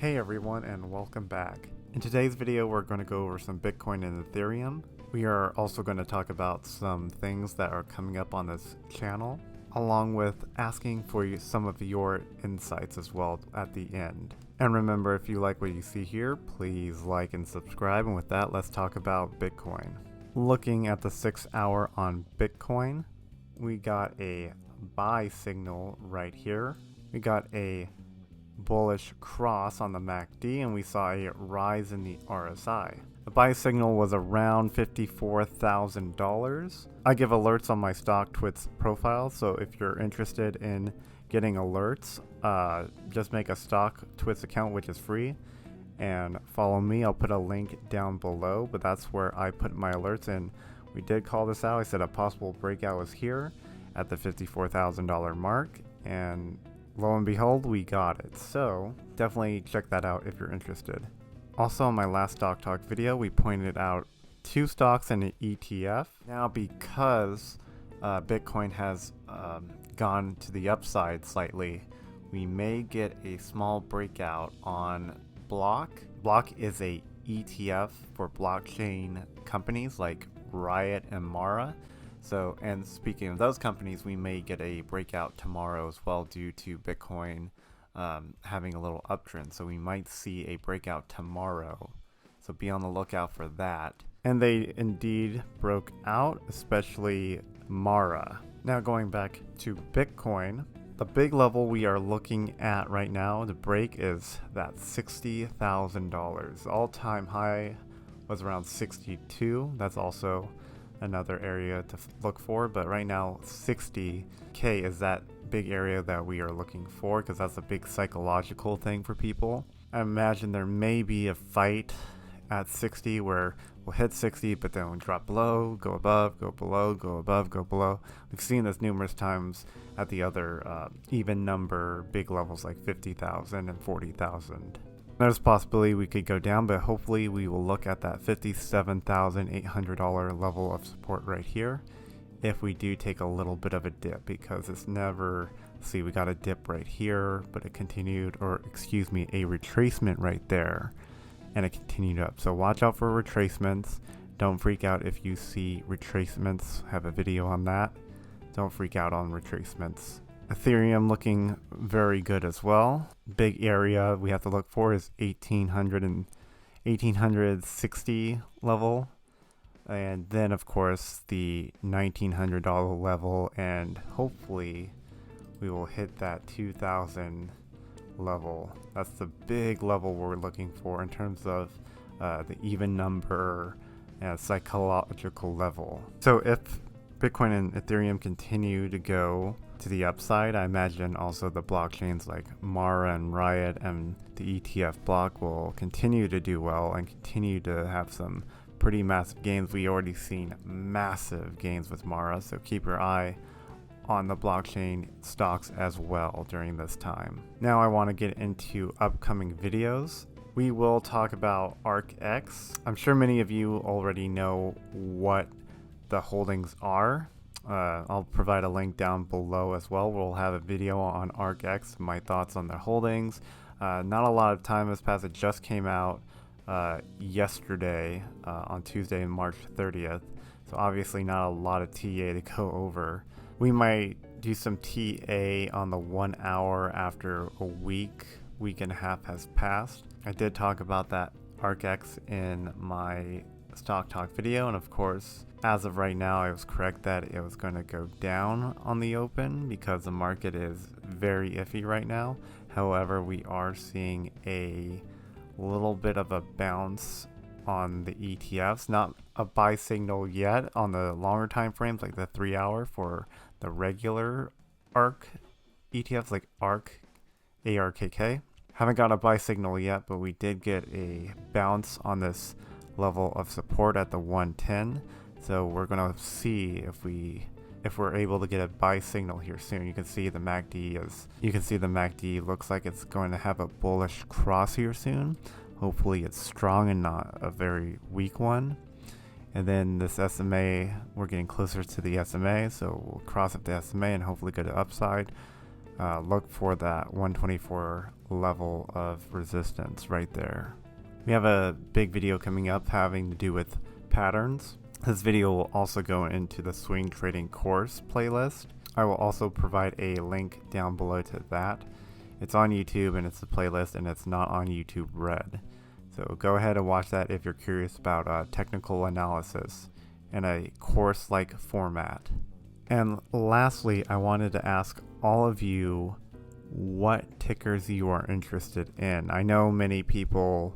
Hey everyone, and welcome back. In today's video we're going to go over some Bitcoin and Ethereum. We are also going to talk about some things that are coming up on this channel, along with asking for some of your insights as well at the end. And remember, if you like what you see here, please like and subscribe, and with that let's talk about Bitcoin. Looking at the 6 hour on Bitcoin, we got a buy signal right here. We got a bullish cross on the MACD, and we saw a rise in the RSI. The buy signal was around $54,000. I give alerts on my StockTwits profile, so if you're interested in getting alerts, just make a StockTwits account, which is free, and follow me. I'll put a link down below, but that's where I put my alerts in. We did call this out. I said a possible breakout was here at the $54,000 mark, and lo and behold, we got it. So definitely check that out if you're interested. Also, in my last Stock Talk video, we pointed out 2 stocks and an ETF. Now, because Bitcoin has gone to the upside slightly, we may get a small breakout on Block. Block is a ETF for blockchain companies like Riot and Mara. So, and speaking of those companies, we may get a breakout tomorrow as well due to Bitcoin having a little uptrend. So we might see a breakout tomorrow. So be on the lookout for that. And they indeed broke out, especially Mara. Now going back to Bitcoin, the big level we are looking at right now, the break is that $60,000. All-time high was around 62. That's also another area to look for, but right now 60k is that big area that we are looking for, because that's a big psychological thing for people. I imagine there may be a fight at 60 where we'll hit 60 but then we'll drop below, go above, go below, go above, go below. We've seen this numerous times at the other even number big levels like 50,000 and 40,000. There's a possibility we could go down, but hopefully we will look at that $57,800 level of support right here if we do take a little bit of a dip, because it's never, see, we got a dip right here, but it continued, or excuse me, a retracement right there, and it continued up. So watch out for retracements. Don't freak out if you see retracements. I have a video on that. Don't freak out on retracements. Ethereum looking very good as well. Big area we have to look for is 1860 level, and then of course the $1900 level, and hopefully we will hit that 2000 level. That's the big level we're looking for in terms of the even number and psychological level. So if Bitcoin and Ethereum continue to go to the upside, I imagine also the blockchains like Mara and Riot and the ETF block will continue to do well and continue to have some pretty massive gains. We already seen massive gains with Mara, so keep your eye on the blockchain stocks as well during this time. Now I want to get into upcoming videos. We will talk about ARKX. I'm sure many of you already know what the holdings are. I'll provide a link down below as well. We'll have a video on ARKX, my thoughts on their holdings. Not a lot of time has passed. It just came out yesterday on Tuesday, March 30th. So obviously not a lot of TA to go over. We might do some TA on the 1 hour after a week and a half has passed. I did talk about that ARKX in my Stock Talk video, and of course, as of right now, I was correct that it was going to go down on the open because the market is very iffy right now. However, we are seeing a little bit of a bounce on the ETFs, not a buy signal yet on the longer time frames like the 3 hour for the regular ARK ETFs like ARKK. Haven't got a buy signal yet, but we did get a bounce on this level of support at the 110. So we're going to see if we're able to get a buy signal here soon. You can see the MACD looks like it's going to have a bullish cross here soon. Hopefully it's strong and not a very weak one. And then this SMA, we're getting closer to the SMA, so we'll cross up the SMA and hopefully go to upside. Look for that 124 level of resistance right there. We have a big video coming up having to do with patterns. This video will also go into the swing trading course playlist. I will also provide a link down below to that. It's on YouTube and it's a playlist and it's not on YouTube Red. So go ahead and watch that if you're curious about technical analysis in a course-like format. And lastly, I wanted to ask all of you what tickers you are interested in. I know many people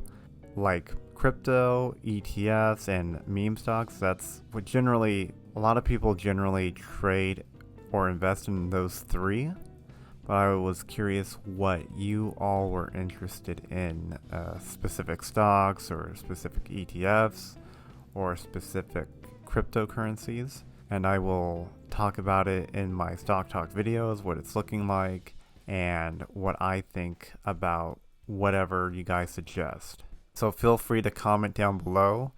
like crypto, ETFs, and meme stocks. That's what a lot of people generally trade or invest in those three. But I was curious what you all were interested in, specific stocks or specific ETFs or specific cryptocurrencies. And I will talk about it in my Stock Talk videos, what it's looking like, and what I think about whatever you guys suggest. So feel free to comment down below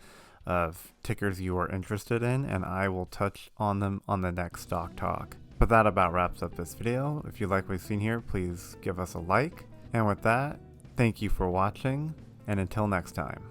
of tickers you are interested in, and I will touch on them on the next Stock Talk. But that about wraps up this video. If you like what you've seen here, please give us a like. And with that, thank you for watching, and until next time.